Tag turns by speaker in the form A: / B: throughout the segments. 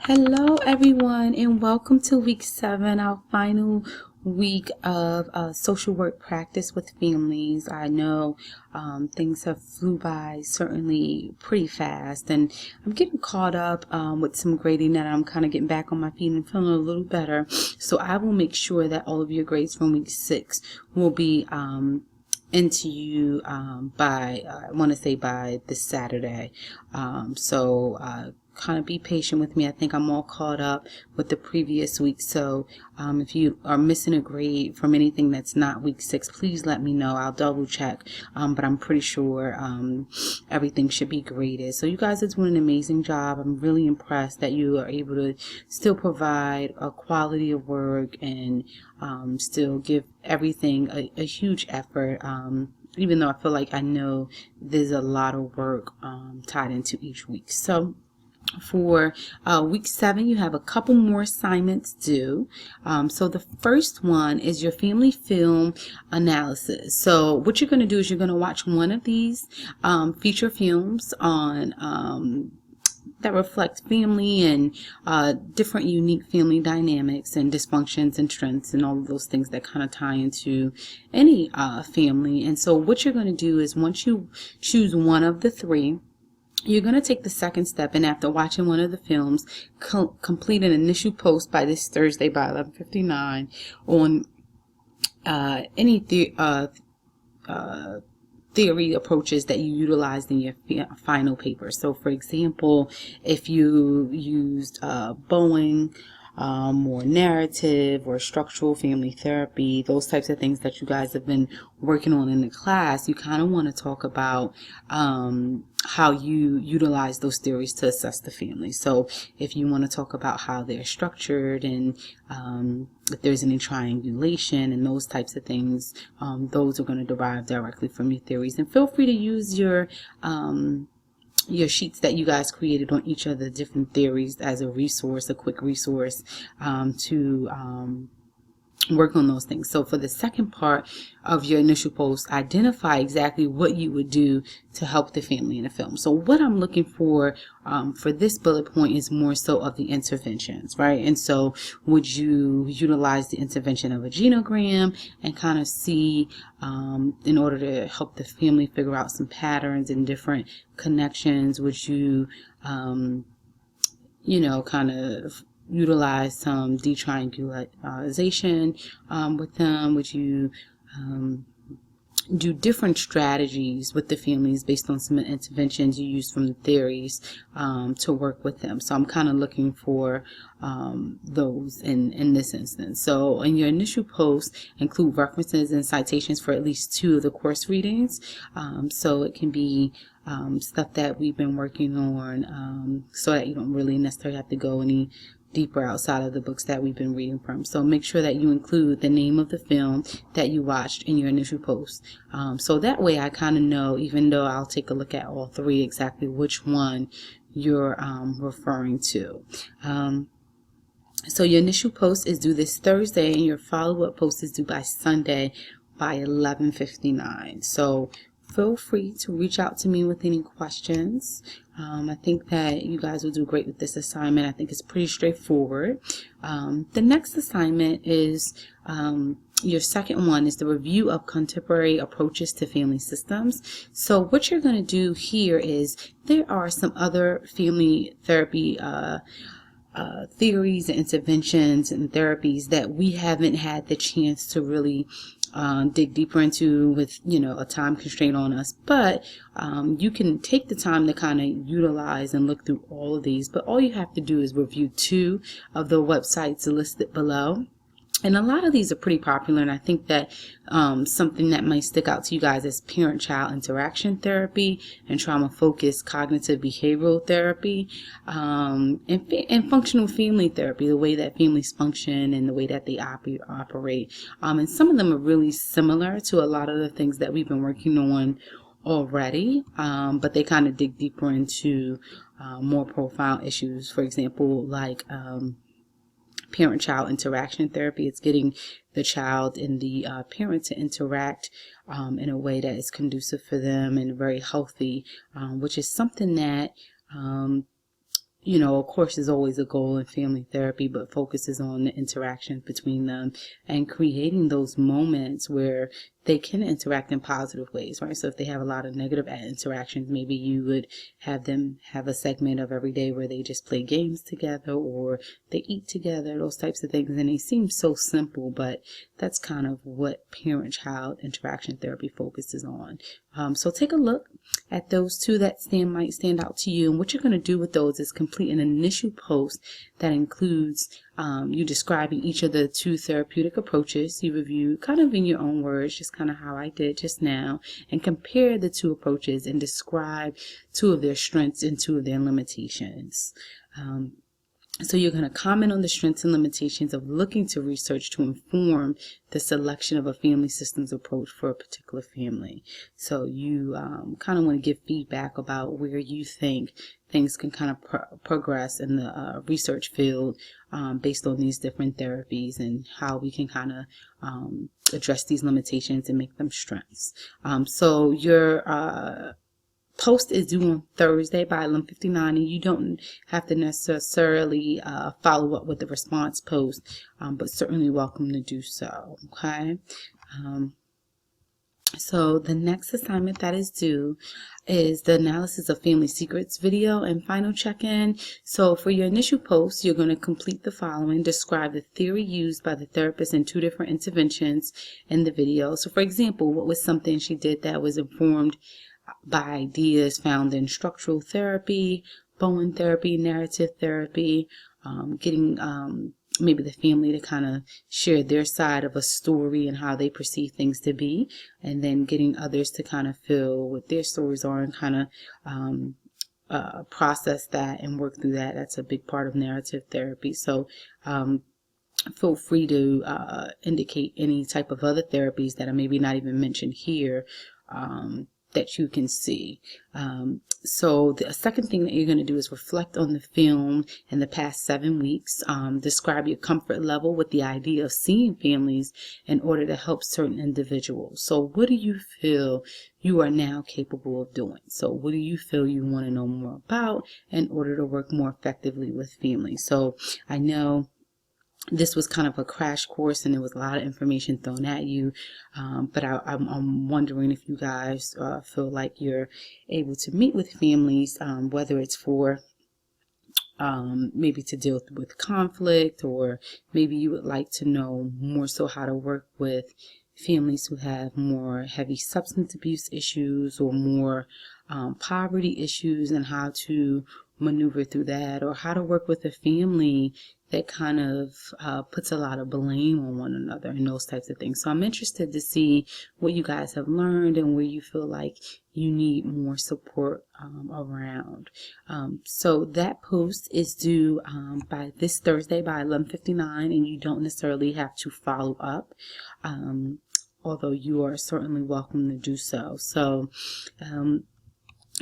A: Hello, everyone, and welcome to week 7, our final week of social work practice with families. I know things have flew by certainly pretty fast, and I'm getting caught up with some grading that I'm kind of getting back on my feet and feeling a little better. So I will make sure that all of your grades from week 6 will be into you by I want to say by this Saturday. Kind of be patient with me. I think I'm all caught up with the previous week. So if you are missing a grade from anything that's not week 6, please let me know. I'll double check. But I'm pretty sure everything should be graded. So you guys are doing an amazing job. I'm really impressed that you are able to still provide a quality of work and still give everything a huge effort. Even though I feel like I know there's a lot of work tied into each week. So for week 7, you have a couple more assignments due. So the first one is your family film analysis. So what you're going to do is you're going to watch one of these feature films on that reflect family and different unique family dynamics and dysfunctions and strengths and all of those things that kind of tie into any family. And so what you're going to do is once you choose one of the 3, you're going to take the second step, and after watching one of the films, complete an initial post by this Thursday by 11:59 on any theory approaches that you utilized in your final paper. So, for example, if you used Bowen, or narrative or structural family therapy, those types of things that you guys have been working on in the class, you kind of want to talk about how you utilize those theories to assess the family. So if you want to talk about how they're structured and if there's any triangulation and those types of things, those are going to derive directly from your theories. And feel free to use your sheets that you guys created on each of the different theories as a resource, a quick resource to work on those things. So for the second part of your initial post, identify exactly what you would do to help the family in the film. So what I'm looking for this bullet point is more so of the interventions, right? And so would you utilize the intervention of a genogram and kind of see in order to help the family figure out some patterns and different connections? Would you kind of utilize some detriangulation with them? Would you do different strategies with the families based on some interventions you use from the theories to work with them? So I'm kind of looking for those in this instance. So in your initial post, include references and citations for at least 2 of the course readings. So it can be stuff that we've been working on so that you don't really necessarily have to go any deeper outside of the books that we've been reading from. So make sure that you include the name of the film that you watched in your initial post. So that way I kind of know, even though I'll take a look at all 3, exactly which one you're referring to. So your initial post is due this Thursday, and your follow-up post is due by Sunday by 11:59. So feel free to reach out to me with any questions. I think that you guys will do great with this assignment. I think it's pretty straightforward. The next assignment is your second one is the review of contemporary approaches to family systems. So what you're going to do here is there are some other family therapy theories and interventions and therapies that we haven't had the chance to really dig deeper into with a time constraint on us, but you can take the time to kind of utilize and look through all of these. But all you have to do is review 2 of the websites listed below. And a lot of these are pretty popular, and I think that something that might stick out to you guys is parent-child interaction therapy and trauma-focused cognitive behavioral therapy, and functional family therapy, the way that families function and the way that they operate. And some of them are really similar to a lot of the things that we've been working on already, but they kind of dig deeper into more profound issues. For example, like parent-child interaction therapy. It's getting the child and the parent to interact in a way that is conducive for them and very healthy, which is something that you know, of course, there's always a goal in family therapy, but focuses on the interactions between them and creating those moments where they can interact in positive ways, right? So if they have a lot of negative interactions, maybe you would have them have a segment of every day where they just play games together or they eat together, those types of things. And they seem so simple, but that's kind of what parent-child interaction therapy focuses on. So take a look at those two that might stand out to you. And what you're going to do with those is complete an initial post that includes you describing each of the two therapeutic approaches you review kind of in your own words, just kind of how I did just now, and compare the two approaches and describe two of their strengths and two of their limitations. So you're going to comment on the strengths and limitations of looking to research to inform the selection of a family systems approach for a particular family. So you kind of want to give feedback about where you think things can kind of progress in the research field based on these different therapies and how we can kind of address these limitations and make them strengths. So your post is due on Thursday by 11:59, and you don't have to necessarily follow up with the response post, but certainly welcome to do so. Okay. So the next assignment that is due is the analysis of family secrets video and final check-in. So for your initial post, you're going to complete the following: describe the theory used by the therapist in two different interventions in the video. So for example, what was something she did that was informed by ideas found in structural therapy, Bowen therapy, narrative therapy, getting maybe the family to kind of share their side of a story and how they perceive things to be, and then getting others to kind of feel what their stories are and kind of process that and work through that. That's a big part of narrative therapy. So feel free to indicate any type of other therapies that are maybe not even mentioned here that you can see. So the second thing that you're going to do is reflect on the film in the past 7 weeks. Describe your comfort level with the idea of seeing families in order to help certain individuals. So what do you feel you are now capable of doing? So what do you feel you want to know more about in order to work more effectively with families? So I know this was kind of a crash course and there was a lot of information thrown at you, but I'm wondering if you guys feel like you're able to meet with families, whether it's for maybe to deal with conflict, or maybe you would like to know more so how to work with families who have more heavy substance abuse issues or more poverty issues and how to maneuver through that, or how to work with a family that kind of puts a lot of blame on one another and those types of things. So I'm interested to see what you guys have learned and where you feel like you need more support around. So that post is due by this Thursday by 11:59, and you don't necessarily have to follow up, although you are certainly welcome to do so. So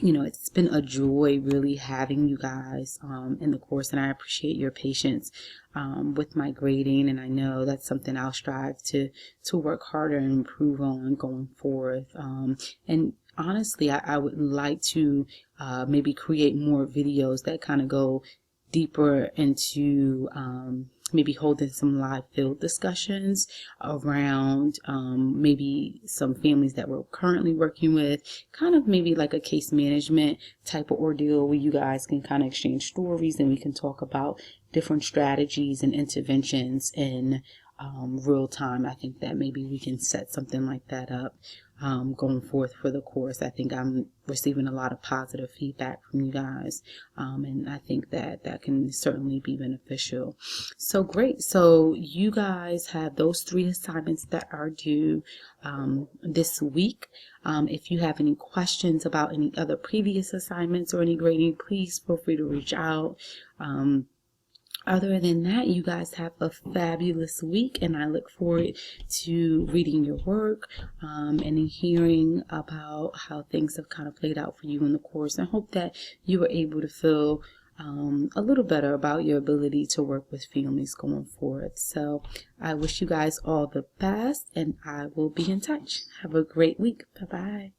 A: you know, it's been a joy really having you guys in the course, and I appreciate your patience with my grading, and I know that's something I'll strive to work harder and improve on going forth. And honestly, I would like to maybe create more videos that kind of go deeper into maybe holding some live field discussions around maybe some families that we're currently working with, kind of maybe like a case management type of ordeal where you guys can kind of exchange stories and we can talk about different strategies and interventions in real time. I think that maybe we can set something like that up going forth for the course. I think I'm receiving a lot of positive feedback from you guys, and I think that that can certainly be beneficial. So great. So you guys have those 3 assignments that are due this week. If you have any questions about any other previous assignments or any grading, please feel free to reach out. Other than that, you guys have a fabulous week, and I look forward to reading your work and hearing about how things have kind of played out for you in the course, and hope that you were able to feel a little better about your ability to work with families going forward. So I wish you guys all the best, and I will be in touch. Have a great week. Bye-bye.